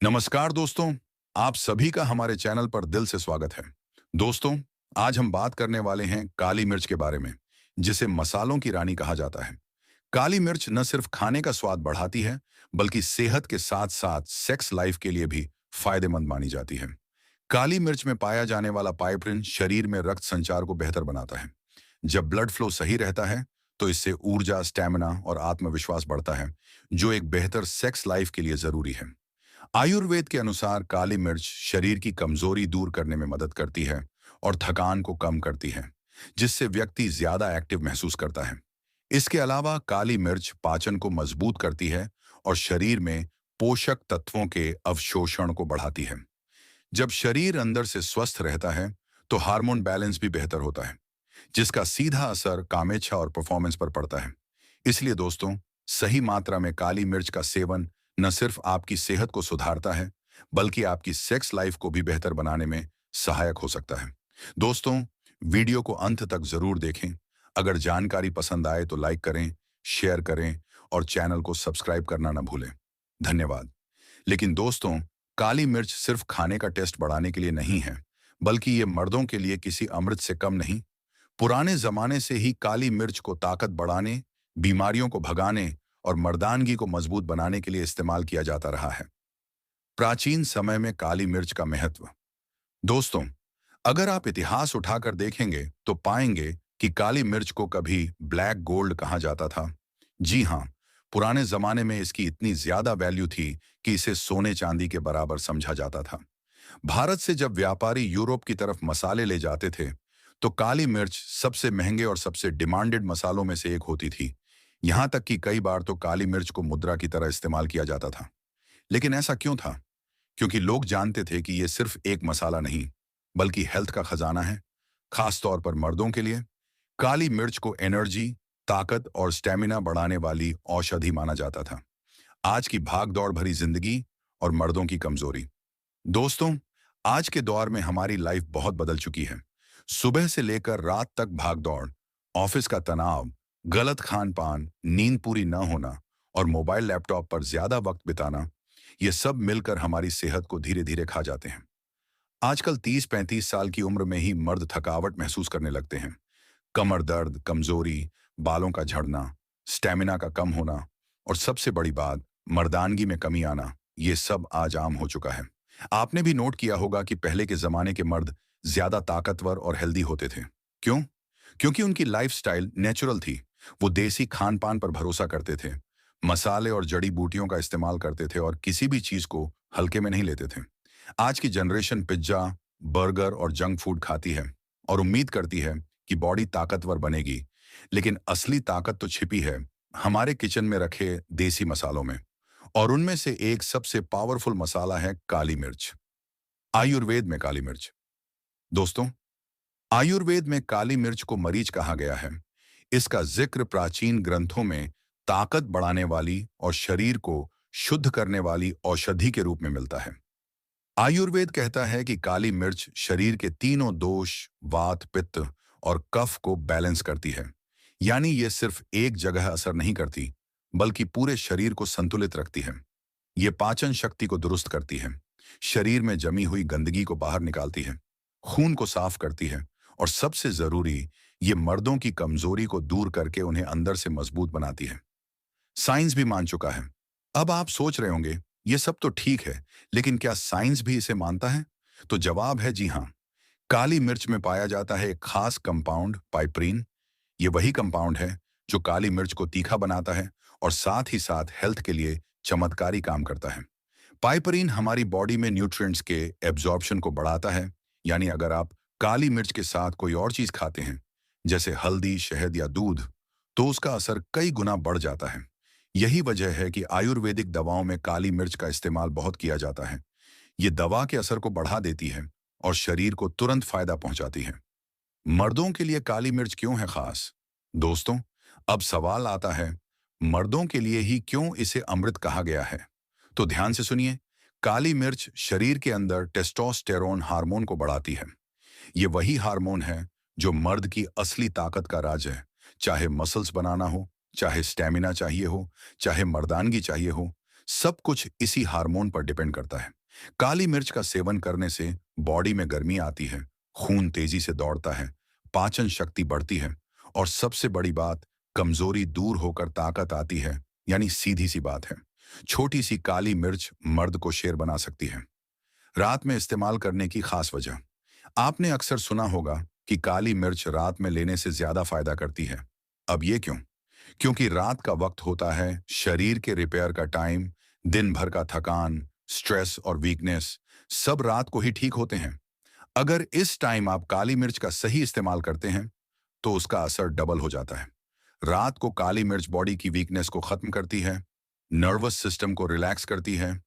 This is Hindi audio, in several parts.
नमस्कार दोस्तों, आप सभी का हमारे चैनल पर दिल से स्वागत है। दोस्तों, आज हम बात करने वाले हैं काली मिर्च के बारे में, जिसे मसालों की रानी कहा जाता है। काली मिर्च न सिर्फ खाने का स्वाद बढ़ाती है, बल्कि सेहत के साथ-साथ सेक्स लाइफ के लिए भी फायदेमंद मानी जाती है। काली मिर्च में पाया जाने वाला पाइपरिन शरीर में रक्त संचार को बेहतर बनाता है। जब ब्लड फ्लो सही रहता है, तो इससे ऊर्जा, स्टैमिना और आत्मविश्वास बढ़ता है, जो एक बेहतर सेक्स लाइफ के लिए जरूरी है। आयुर्वेद के अनुसार काली मिर्च शरीर की कमजोरी दूर करने में मदद करती है और थकान को कम करती है, जिससे व्यक्ति ज्यादा एक्टिव महसूस करता है। इसके अलावा काली मिर्च पाचन को मजबूत करती है और शरीर में पोषक तत्वों के अवशोषण को बढ़ाती है। जब शरीर अंदर से स्वस्थ रहता है, तो हार्मोन बैलेंस भी बेहतर होता है, जिसका सीधा असर कामेच्छा और परफॉर्मेंस पर पड़ता है। इसलिए दोस्तों, सही मात्रा में काली मिर्च का सेवन न सिर्फ आपकी सेहत को सुधारता है, बल्कि आपकी सेक्स लाइफ को भी बेहतर बनाने में सहायक हो सकता है। दोस्तों, वीडियो को अंत तक जरूर देखें। अगर जानकारी पसंद आए तो लाइक करें, शेयर करें और चैनल को सब्सक्राइब करना न भूलें। धन्यवाद। लेकिन दोस्तों, काली मिर्च सिर्फ खाने का टेस्ट बढ़ाने के लिए नहीं है, बल्कि ये मर्दों के लिए किसी अमृत से कम नहीं। पुराने जमाने से ही काली मिर्च को ताकत बढ़ाने, बीमारियों को भगाने और मर्दानगी को मजबूत बनाने के लिए इस्तेमाल किया जाता रहा है। प्राचीन समय में काली मिर्च का महत्व। दोस्तों, अगर आप इतिहास उठाकर देखेंगे तो पाएंगे कि काली मिर्च को कभी ब्लैक गोल्ड कहा जाता था। जी हाँ, पुराने जमाने में इसकी इतनी ज्यादा वैल्यू थी कि इसे सोने चांदी के बराबर समझा जाता था। भारत से जब व्यापारी यूरोप की तरफ मसाले ले जाते थे, तो काली मिर्च सबसे महंगे और सबसे डिमांडेड मसालों में से एक होती थी। यहां तक कि कई बार तो काली मिर्च को मुद्रा की तरह इस्तेमाल किया जाता था। लेकिन ऐसा क्यों था? क्योंकि लोग जानते थे कि यह सिर्फ एक मसाला नहीं, बल्कि हेल्थ का खजाना है। खास तौर पर मर्दों के लिए काली मिर्च को एनर्जी, ताकत और स्टेमिना बढ़ाने वाली औषधि माना जाता था। आज की भाग-दौड़ भरी जिंदगी और मर्दों की कमजोरी। दोस्तों, आज के दौर में हमारी लाइफ बहुत बदल चुकी है। सुबह से लेकर रात तक भाग-दौड़, ऑफिस का तनाव, गलत खान-पान, नींद पूरी न होना और मोबाइल लैपटॉप पर ज्यादा वक्त बिताना, ये सब मिलकर हमारी सेहत को धीरे-धीरे खा जाते हैं। आजकल 30-35 साल की उम्र में ही मर्द थकावट महसूस करने लगते हैं। कमर दर्द, कमजोरी, बालों का झड़ना, स्टेमिना का कम होना और सबसे बड़ी बात, मर्दानगी में कमी आना, ये सब आज आम हो चुका है। आपने भी नोट किया होगा कि पहले के जमाने के मर्द ज्यादा ताकतवर और हेल्दी होते थे। क्यों? क्योंकि उनकी लाइफस्टाइल नेचुरल थी। वो देसी खान पान पर भरोसा करते थे, मसाले और जड़ी बूटियों का इस्तेमाल करते थे और किसी भी चीज को हल्के में नहीं लेते थे। आज की जनरेशन पिज्जा, बर्गर और जंक फूड खाती है और उम्मीद करती है कि बॉडी ताकतवर बनेगी। लेकिन असली ताकत तो छिपी है हमारे किचन में रखे देसी मसालों में। और उनमें से एक सबसे पावरफुल मसाला है काली मिर्च। आयुर्वेद में काली मिर्च। दोस्तों, आयुर्वेद में काली मिर्च को मरीच कहा गया है। इसका जिक्र प्राचीन ग्रंथों में ताकत बढ़ाने वाली और शरीर को शुद्ध करने वाली औषधि के रूप में मिलता है। आयुर्वेद कहता है कि काली मिर्च शरीर के तीनों दोष, वात, पित्त और कफ को बैलेंस करती है। यानी ये सिर्फ एक जगह असर नहीं करती, बल्कि पूरे शरीर को संतुलित रखती है। ये पाचन शक्ति को दुरुस्त करती है, शरीर में जमी हुई गंदगी को बाहर निकालती है, खून को साफ करती है और सबसे जरूरी, ये मर्दों की कमजोरी को दूर करके उन्हें अंदर से मजबूत बनाती है। साइंस भी मान चुका है। अब आप सोच रहे होंगे, ये सब तो ठीक है, लेकिन क्या साइंस भी इसे मानता है? तो जवाब है जी हाँ। काली मिर्च में पाया जाता है एक खास कंपाउंड, पाइपरीन। ये वही कंपाउंड है जो काली मिर्च को तीखा बनाता है और साथ ही साथ हेल्थ के लिए चमत्कारी काम करता है। पाइपरीन हमारी बॉडी में न्यूट्रिएंट्स के एब्जॉर्प्शन को बढ़ाता है। यानी अगर आप काली मिर्च के साथ कोई और चीज खाते हैं, जैसे हल्दी, शहद या दूध, तो उसका असर कई गुना बढ़ जाता है। यही वजह है कि आयुर्वेदिक दवाओं में काली मिर्च का इस्तेमाल बहुत किया जाता है। ये दवा के असर को बढ़ा देती है और शरीर को तुरंत फायदा पहुंचाती है। मर्दों के लिए काली मिर्च क्यों है खास? दोस्तों, अब सवाल आता है, मर्दों के लिए ही क्यों इसे अमृत कहा गया है? तो ध्यान से सुनिए। काली मिर्च शरीर के अंदर टेस्टोस्टेरोन हार्मोन को बढ़ाती है। ये वही हार्मोन है जो मर्द की असली ताकत का राज है। चाहे मसल्स बनाना हो, चाहे स्टेमिना चाहिए हो, चाहे मर्दानगी चाहिए हो, सब कुछ इसी हार्मोन पर डिपेंड करता है। काली मिर्च का सेवन करने से बॉडी में गर्मी आती है, खून तेजी से दौड़ता है, पाचन शक्ति बढ़ती है और सबसे बड़ी बात, कमजोरी दूर होकर ताकत आती है। यानी सीधी सी बात है, छोटी सी काली मिर्च मर्द को शेर बना सकती है। रात में इस्तेमाल करने की खास वजह, आपने अक्सर सुना होगा कि काली मिर्च रात में लेने से ज्यादा फायदा करती है। अब ये क्यों? क्योंकि रात का वक्त होता है शरीर के रिपेयर का टाइम, दिन भर का थकान, स्ट्रेस और वीकनेस सब रात को ही ठीक होते हैं। अगर इस टाइम आप काली मिर्च का सही इस्तेमाल करते हैं तो उसका असर डबल हो जाता है। रात को काली मिर्च बॉडी की वीकनेस को खत्म करती है, नर्वस सिस्टम को रिलैक्स करती है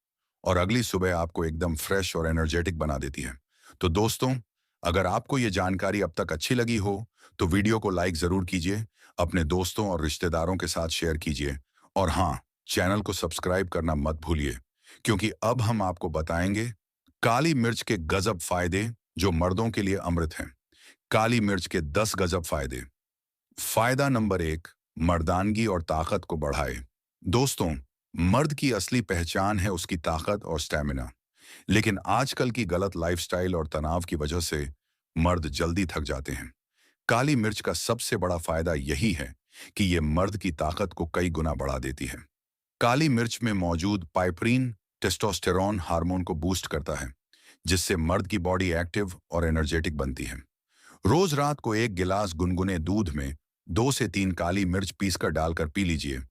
और अगली सुबह आपको एकदम फ्रेश और एनर्जेटिक बना देती है। तो दोस्तों, अगर आपको ये जानकारी अब तक अच्छी लगी हो तो वीडियो को लाइक जरूर कीजिए, अपने दोस्तों और रिश्तेदारों के साथ शेयर कीजिए और हाँ, चैनल को सब्सक्राइब करना मत भूलिए, क्योंकि अब हम आपको बताएंगे काली मिर्च के गजब फायदे जो मर्दों के लिए अमृत हैं। काली मिर्च के 10 गजब फायदे। फायदा नंबर 1, मर्दानगी और ताकत को बढ़ाए। दोस्तों, मर्द की असली पहचान है उसकी ताकत और स्टैमिना, लेकिन आजकल की गलत लाइफस्टाइल और तनाव की वजह से मर्द जल्दी थक जाते हैं। काली मिर्च का सबसे बड़ा फायदा यही है कि ये मर्द की ताकत को कई गुना बढ़ा देती है। काली मिर्च में मौजूद पाइपरीन टेस्टोस्टेरोन हार्मोन को बूस्ट करता है, जिससे मर्द की बॉडी एक्टिव और एनर्जेटिक बनती है। रोज रात को एक गिलास गुनगुने दूध में 2 से 3 काली मिर्च पीसकर डालकर पी लीजिए।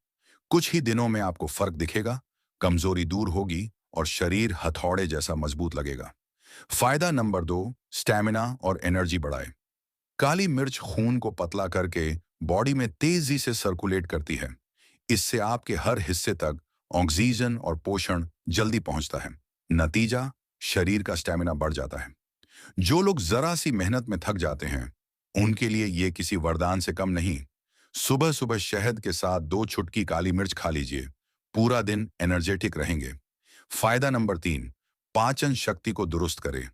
कुछ ही दिनों में आपको फर्क दिखेगा, कमजोरी दूर होगी और शरीर हथौड़े जैसा मजबूत लगेगा। फायदा नंबर 2, स्टैमिना और एनर्जी बढ़ाए। काली मिर्च खून को पतला करके बॉडी में तेजी से सर्कुलेट करती है। इससे आपके हर हिस्से तक ऑक्सीजन और पोषण जल्दी पहुंचता है। नतीजा, शरीर का स्टैमिना बढ़ जाता है। जो लोग जरा सी मेहनत में थक जाते हैं, उनके लिए ये किसी वरदान से कम नहीं। सुबह सुबह शहद के साथ 2 चुटकी काली मिर्च खा लीजिए, पूरा दिन एनर्जेटिक रहेंगे। फायदा नंबर 3, पाचन शक्ति को दुरुस्त करे।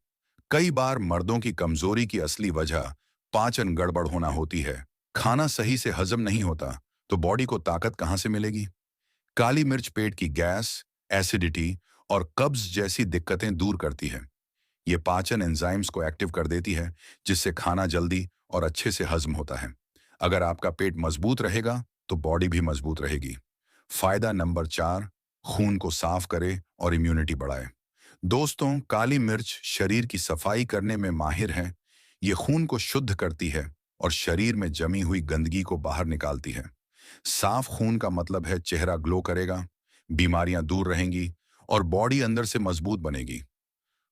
कई बार मर्दों की कमजोरी की असली वजह पाचन गड़बड़ होना होती है। खाना सही से हजम नहीं होता तो बॉडी को ताकत कहां से मिलेगी? काली मिर्च पेट की गैस, एसिडिटी और कब्ज जैसी दिक्कतें दूर करती है। ये पाचन एंजाइम्स को एक्टिव कर देती है, जिससे खाना जल्दी और अच्छे से हजम होता है। अगर आपका पेट मजबूत रहेगा तो बॉडी भी मजबूत रहेगी। फायदा नंबर 4, खून को साफ करे और इम्यूनिटी बढ़ाए। दोस्तों, काली मिर्च शरीर की सफाई करने में माहिर है। ये खून को शुद्ध करती है और शरीर में जमी हुई गंदगी को बाहर निकालती है। साफ खून का मतलब है चेहरा ग्लो करेगा, बीमारियां दूर रहेंगी और बॉडी अंदर से मजबूत बनेगी।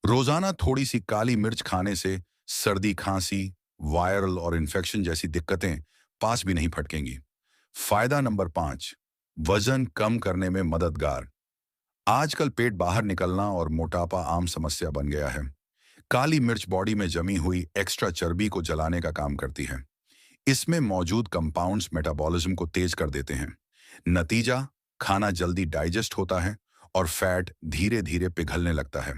रोजाना थोड़ी सी काली मिर्च खाने से सर्दी, खांसी, वायरल और इन्फेक्शन जैसी दिक्कतें पास भी नहीं फटकेंगी। फायदा नंबर 5, वजन कम करने में मददगार। आजकल पेट बाहर निकलना और मोटापा आम समस्या बन गया है। काली मिर्च बॉडी में जमी हुई एक्स्ट्रा चर्बी को जलाने का काम करती है। इसमें मौजूद कंपाउंड्स मेटाबॉलिज्म को तेज कर देते हैं। नतीजा, खाना जल्दी डाइजेस्ट होता है और फैट धीरे धीरे पिघलने लगता है।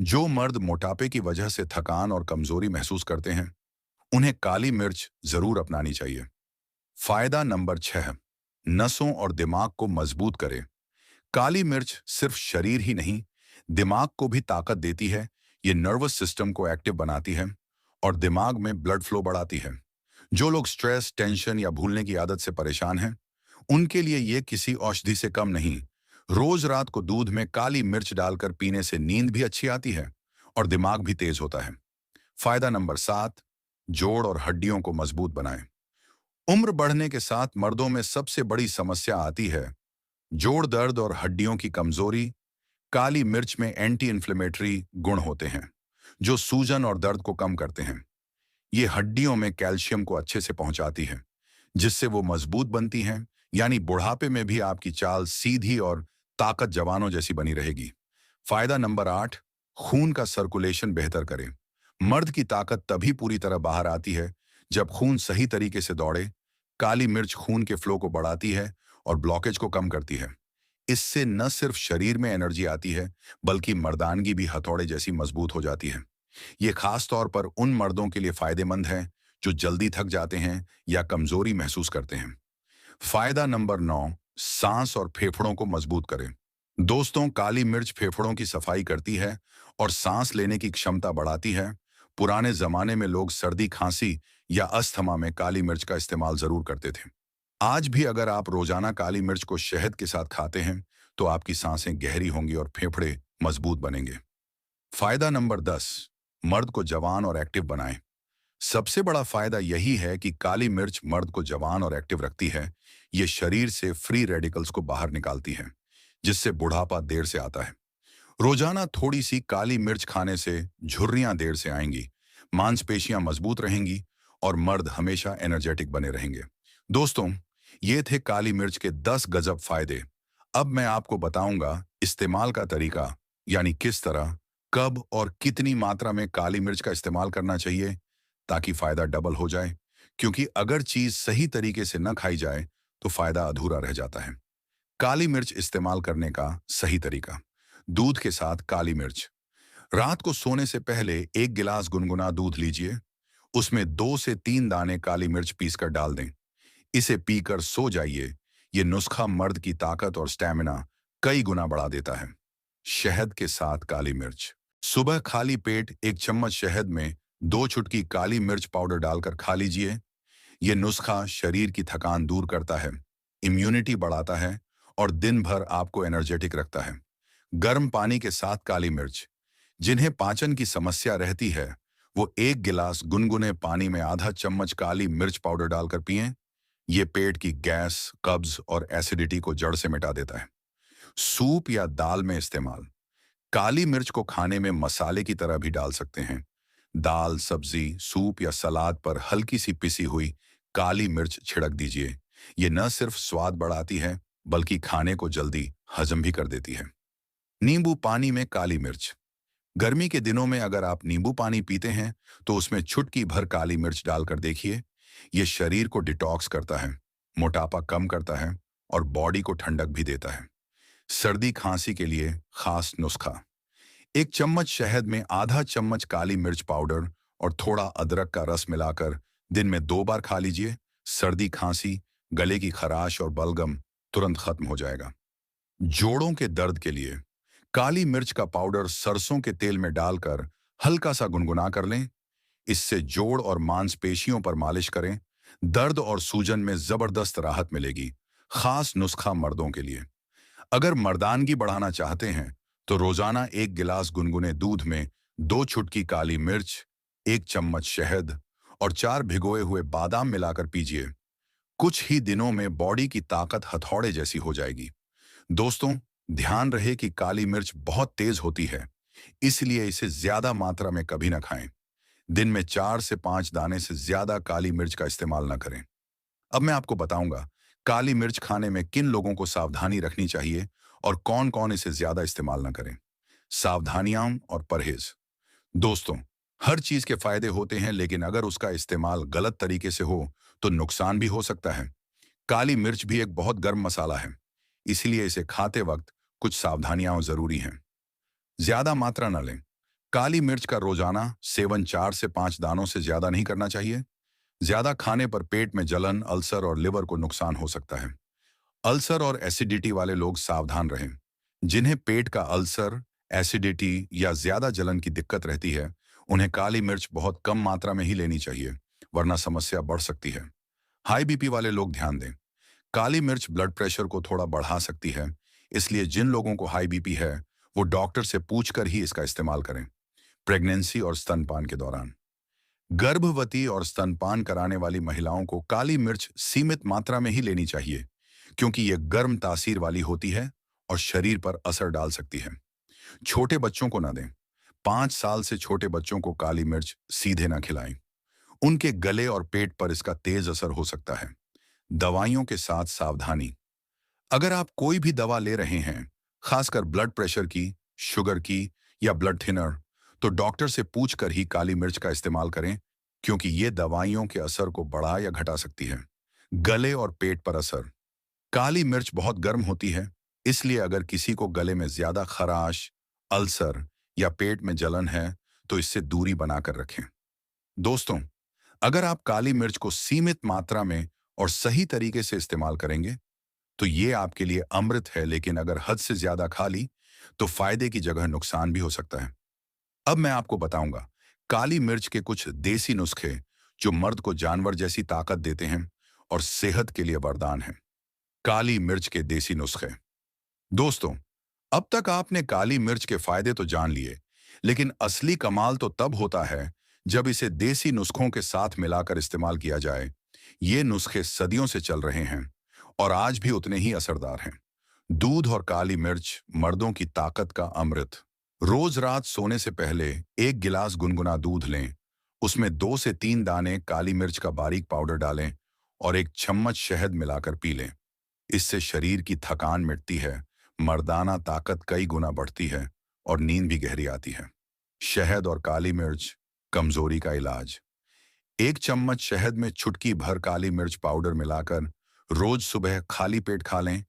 जो मर्द मोटापे की वजह से थकान और कमजोरी महसूस करते हैं, उन्हें काली मिर्च जरूर अपनानी चाहिए। फायदा नंबर 6, नसों और दिमाग को मजबूत करे। काली मिर्च सिर्फ शरीर ही नहीं, दिमाग को भी ताकत देती है। ये नर्वस सिस्टम को एक्टिव बनाती है और दिमाग में ब्लड फ्लो बढ़ाती है। जो लोग स्ट्रेस, टेंशन या भूलने की आदत से परेशान हैं, उनके लिए ये किसी औषधि से कम नहीं। रोज रात को दूध में काली मिर्च डालकर पीने से नींद भी अच्छी आती है और दिमाग भी तेज होता है। फायदा नंबर 7, जोड़ और हड्डियों को मजबूत बनाएं। उम्र बढ़ने के साथ मर्दों में सबसे बड़ी समस्या आती है जोड़ दर्द और हड्डियों की कमजोरी। काली मिर्च में एंटी इन्फ्लेमेटरी गुण होते हैं, जो सूजन और दर्द को कम करते हैं। ये हड्डियों में कैल्शियम को अच्छे से पहुंचाती है, जिससे वो मजबूत बनती हैं। यानी बुढ़ापे में भी आपकी चाल सीधी और ताकत जवानों जैसी बनी रहेगी। फायदा नंबर 8, खून का सर्कुलेशन बेहतर करें। मर्द की ताकत तभी पूरी तरह बाहर आती है जब खून सही तरीके से दौड़े। काली मिर्च खून के फ्लो को बढ़ाती है और ब्लॉकेज को कम करती है। इससे न सिर्फ शरीर में एनर्जी आती है, बल्कि मर्दानगी भी हथौड़े जैसी मजबूत हो जाती है। ये खास तौर पर उन मर्दों के लिए फायदेमंद है जो जल्दी थक जाते हैं या कमजोरी महसूस करते हैं। फायदा नंबर 9, सांस और फेफड़ों को मजबूत करें। दोस्तों, काली मिर्च फेफड़ों की सफाई करती है और सांस लेने की क्षमता बढ़ाती है। पुराने जमाने में लोग सर्दी, खांसी या अस्थमा में काली मिर्च का इस्तेमाल जरूर करते थे। आज भी अगर आप रोजाना काली मिर्च को शहद के साथ खाते हैं, तो आपकी सांसें गहरी होंगी और फेफड़े मजबूत बनेंगे। फायदा नंबर 10, मर्द को जवान और एक्टिव बनाएं। सबसे बड़ा फायदा यही है कि काली मिर्च मर्द को जवान और एक्टिव रखती है। ये शरीर से फ्री रेडिकल्स को बाहर निकालती है, जिससे बुढ़ापा देर से आता है। रोजाना थोड़ी सी काली मिर्च खाने से झुर्रियां देर से आएंगी, मांसपेशियां मजबूत रहेंगी और मर्द हमेशा एनर्जेटिक बने रहेंगे। दोस्तों, ये थे काली मिर्च के 10 गजब फायदे। अब मैं आपको बताऊंगा इस्तेमाल का तरीका, यानी किस तरह, कब और कितनी मात्रा में काली मिर्च का इस्तेमाल करना चाहिए ताकि फायदा डबल हो जाए। क्योंकि अगर चीज सही तरीके से न खाई जाए तो फायदा अधूरा रह जाता है। काली मिर्च इस्तेमाल करने का सही तरीका। दूध के साथ काली मिर्च। रात को सोने से पहले 1 गिलास गुनगुना दूध लीजिए। उसमें 2 से 3 दाने काली मिर्च पीसकर डाल दें। इसे पीकर सो जाइए। ये नुस्खा मर्द की ताकत और स्टैमिना कई गुना बढ़ा देता है। शहद के साथ काली मिर्च। सुबह खाली पेट 1 चम्मच शहद में 2 चुटकी काली मिर्च पाउडर डालकर खा लीजिए। ये नुस्खा शरीर की थकान दूर करता है, इम्यूनिटी बढ़ाता है और दिन भर आपको एनर्जेटिक रखता है। गर्म पानी के साथ काली मिर्च। जिन्हें पाचन की समस्या रहती है, वो 1 गिलास गुनगुने पानी में आधा चम्मच काली मिर्च पाउडर डालकर पिएं। ये पेट की गैस, कब्ज और एसिडिटी को जड़ से मिटा देता है। सूप या दाल में इस्तेमाल। काली मिर्च को खाने में मसाले की तरह भी डाल सकते हैं। दाल, सब्जी, सूप या सलाद पर हल्की सी पिसी हुई काली मिर्च छिड़क दीजिए। ये न सिर्फ स्वाद बढ़ाती है, बल्कि खाने को जल्दी हजम भी कर देती है। नींबू पानी में काली मिर्च। गर्मी के दिनों में अगर आप नींबू पानी पीते हैं, तो उसमें चुटकी भर काली मिर्च डालकर देखिए। ये शरीर को डिटॉक्स करता है, मोटापा कम करता है और बॉडी को ठंडक भी देता है। सर्दी खांसी के लिए खास नुस्खा। 1 चम्मच शहद में आधा चम्मच काली मिर्च पाउडर और थोड़ा अदरक का रस मिलाकर दिन में 2 बार खा लीजिए। सर्दी, खांसी, गले की खराश और बलगम तुरंत खत्म हो जाएगा। जोड़ों के दर्द के लिए काली मिर्च का पाउडर सरसों के तेल में डालकर हल्का सा गुनगुना कर लें। इससे जोड़ और मांसपेशियों पर मालिश करें। दर्द और सूजन में जबरदस्त राहत मिलेगी। खास नुस्खा मर्दों के लिए। अगर मर्दानगी बढ़ाना चाहते हैं, तो रोजाना 1 गिलास गुनगुने दूध में 2 चुटकी काली मिर्च, 1 चम्मच शहद और 4 भिगोए हुए बादाम मिलाकर पीजिए। कुछ ही दिनों में बॉडी की ताकत हथौड़े जैसी हो जाएगी। दोस्तों, ध्यान रहे कि काली मिर्च बहुत तेज होती है, इसलिए इसे ज्यादा मात्रा में कभी ना खाएं। दिन में 4 से 5 दाने से ज्यादा काली मिर्च का इस्तेमाल न करें। अब मैं आपको बताऊंगा काली मिर्च खाने में किन लोगों को सावधानी रखनी चाहिए और कौन कौन इसे ज्यादा इस्तेमाल न करें। सावधानियां और परहेज। दोस्तों, हर चीज के फायदे होते हैं, लेकिन अगर उसका इस्तेमाल गलत तरीके से हो तो नुकसान भी हो सकता है। काली मिर्च भी एक बहुत गर्म मसाला है, इसलिए इसे खाते वक्त कुछ सावधानियां जरूरी हैं। ज्यादा मात्रा न लें। काली मिर्च का रोजाना सेवन 4 से 5 दानों से ज्यादा नहीं करना चाहिए। ज्यादा खाने पर पेट में जलन, अल्सर और लिवर को नुकसान हो सकता है। अल्सर और एसिडिटी वाले लोग सावधान रहें। जिन्हें पेट का अल्सर, एसिडिटी या ज्यादा जलन की दिक्कत रहती है, उन्हें काली मिर्च बहुत कम मात्रा में ही लेनी चाहिए, वरना समस्या बढ़ सकती है। हाई बीपी वाले लोग ध्यान दें। काली मिर्च ब्लड प्रेशर को थोड़ा बढ़ा सकती है, इसलिए जिन लोगों को हाई बीपी है, वो डॉक्टर से पूछकर ही इसका इस्तेमाल करें। प्रेगनेंसी और स्तनपान के दौरान। गर्भवती और स्तनपान कराने वाली महिलाओं को काली मिर्च सीमित मात्रा में ही लेनी चाहिए, क्योंकि यह गर्म तासीर वाली होती है और शरीर पर असर डाल सकती है। छोटे बच्चों को ना दें। 5 साल से छोटे बच्चों को काली मिर्च सीधे ना खिलाएं। उनके गले और पेट पर इसका तेज असर हो सकता है। दवाइयों के साथ सावधानी। अगर आप कोई भी दवा ले रहे हैं, खासकर ब्लड प्रेशर की, शुगर की या ब्लड थिनर, तो डॉक्टर से पूछकर ही काली मिर्च का इस्तेमाल करें, क्योंकि ये दवाइयों के असर को बढ़ा या घटा सकती है। गले और पेट पर असर। काली मिर्च बहुत गर्म होती है, इसलिए अगर किसी को गले में ज्यादा खराश, अल्सर या पेट में जलन है, तो इससे दूरी बनाकर रखें। दोस्तों, अगर आप काली मिर्च को सीमित मात्रा में और सही तरीके से इस्तेमाल करेंगे, तो ये आपके लिए अमृत है, लेकिन अगर हद से ज्यादा खा ली तो फायदे की जगह नुकसान भी हो सकता है। अब मैं आपको बताऊंगा काली मिर्च के कुछ देसी नुस्खे जो मर्द को जानवर जैसी ताकत देते हैं और सेहत के लिए वरदान हैं। काली मिर्च के देसी नुस्खे। दोस्तों, अब तक आपने काली मिर्च के फायदे तो जान लिए, लेकिन असली कमाल तो तब होता है जब इसे देसी नुस्खों के साथ मिलाकर इस्तेमाल किया जाए। ये नुस्खे सदियों से चल रहे हैं और आज भी उतने ही असरदार हैं। दूध और काली मिर्च मर्दों की ताकत का अमृत। रोज रात सोने से पहले एक गिलास गुनगुना दूध लें, उसमें 2 से 3 दाने काली मिर्च का बारीक पाउडर डालें और एक चम्मच शहद मिलाकर पी लें। इससे शरीर की थकान मिटती है, मर्दाना ताकत कई गुना बढ़ती है और नींद भी गहरी आती है। शहद और काली मिर्च कमजोरी का इलाज। 1 चम्मच शहद में चुटकी भर काली मिर्च पाउडर मिलाकर रोज सुबह खाली पेट खा लें।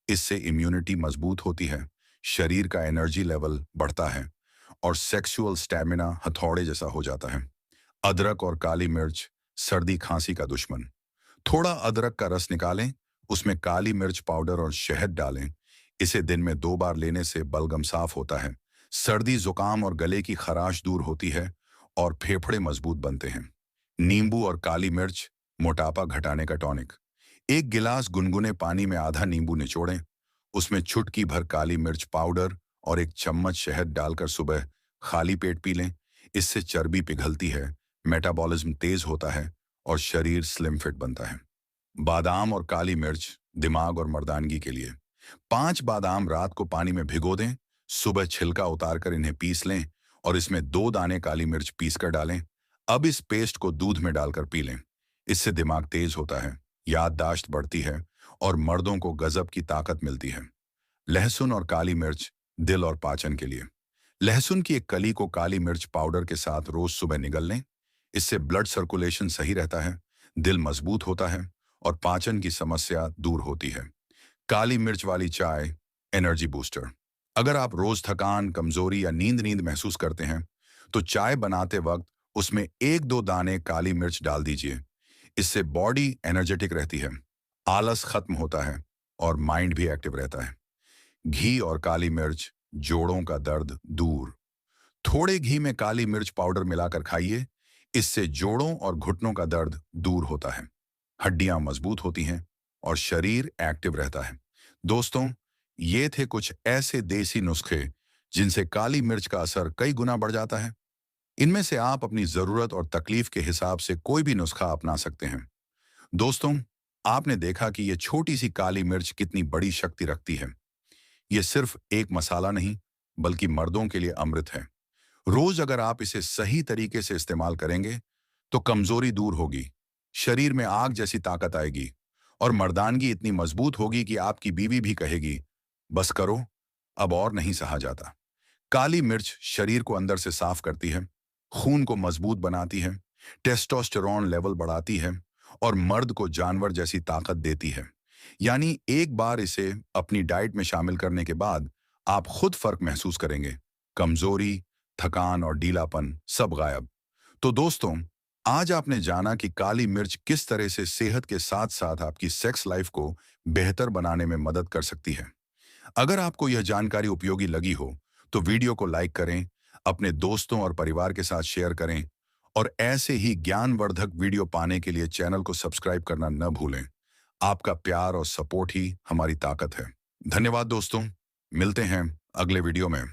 इससे इम्यूनिटी मजबूत होती है, शरीर का एनर्जी लेवल बढ़ता है और सेक्सुअल स्टैमिना हथौड़े जैसा हो जाता है। अदरक और काली मिर्च सर्दी खांसी का दुश्मन। थोड़ा अदरक का रस निकालें, उसमें काली मिर्च पाउडर और शहद डालें। इसे दिन में 2 बार लेने से बलगम साफ होता है, सर्दी जुकाम और गले की खराश दूर होती है और फेफड़े मजबूत बनते हैं। नींबू और काली मिर्च मोटापा घटाने का टॉनिक। 1 गिलास गुनगुने पानी में आधा नींबू निचोड़ें, उसमें चुटकी भर काली मिर्च पाउडर और 1 चम्मच शहद डालकर सुबह खाली पेट पी लें। इससे चर्बी पिघलती है, मेटाबॉलिज्म तेज होता है और शरीर स्लिम फिट बनता है। बादाम और काली मिर्च दिमाग और मर्दानगी के लिए। 5 बादाम रात को पानी में भिगो दें, सुबह छिलका उतारकर इन्हें पीस लें और इसमें 2 दाने काली मिर्च पीसकर डालें। अब इस पेस्ट को दूध में डालकर पी लें। इससे दिमाग तेज होता है, याददाश्त बढ़ती है और मर्दों को गजब की ताकत मिलती है। लहसुन और काली मिर्च दिल और पाचन के लिए। लहसुन की एक कली को काली मिर्च पाउडर के साथ रोज सुबह निगल लें। इससे ब्लड सर्कुलेशन सही रहता है, दिल मजबूत होता है और पाचन की समस्या दूर होती है। काली मिर्च वाली चाय एनर्जी बूस्टर। अगर आप रोज थकान, कमजोरी या नींद नींद महसूस करते हैं तो चाय बनाते वक्त उसमें 1-2 दाने काली मिर्च डाल दीजिए। इससे बॉडी एनर्जेटिक रहती है, आलस खत्म होता है और माइंड भी एक्टिव रहता है। घी और काली मिर्च जोड़ों का दर्द दूर। थोड़े घी में काली मिर्च पाउडर मिलाकर खाइए। इससे जोड़ों और घुटनों का दर्द दूर होता है, हड्डियां मजबूत होती हैं और शरीर एक्टिव रहता है। दोस्तों, ये थे कुछ ऐसे देसी नुस्खे जिनसे काली मिर्च का असर कई गुना बढ़ जाता है। इनमें से आप अपनी जरूरत और तकलीफ के हिसाब से कोई भी नुस्खा अपना सकते हैं। दोस्तों, आपने देखा कि यह छोटी सी काली मिर्च कितनी बड़ी शक्ति रखती है। यह सिर्फ एक मसाला नहीं, बल्कि मर्दों के लिए अमृत है। रोज अगर आप इसे सही तरीके से इस्तेमाल करेंगे तो कमजोरी दूर होगी, शरीर में आग जैसी ताकत आएगी और मर्दानगी इतनी मजबूत होगी कि आपकी बीवी भी कहेगी, बस करो, अब और नहीं सहा जाता। काली मिर्च शरीर को अंदर से साफ करती है, खून को मजबूत बनाती है, टेस्टोस्टेरोन लेवल बढ़ाती है और मर्द को जानवर जैसी ताकत देती है। यानी एक बार इसे अपनी डाइट में शामिल करने के बाद आप खुद फर्क महसूस करेंगे। कमजोरी, थकान और ढीलापन सब गायब। तो दोस्तों, आज आपने जाना कि काली मिर्च किस तरह से सेहत के साथ साथ आपकी सेक्स लाइफ को बेहतर बनाने में मदद कर सकती है। अगर आपको यह जानकारी उपयोगी लगी हो तो वीडियो को लाइक करें, अपने दोस्तों और परिवार के साथ शेयर करें और ऐसे ही ज्ञानवर्धक वीडियो पाने के लिए चैनल को सब्सक्राइब करना न भूलें। आपका प्यार और सपोर्ट ही हमारी ताकत है। धन्यवाद दोस्तों, मिलते हैं अगले वीडियो में।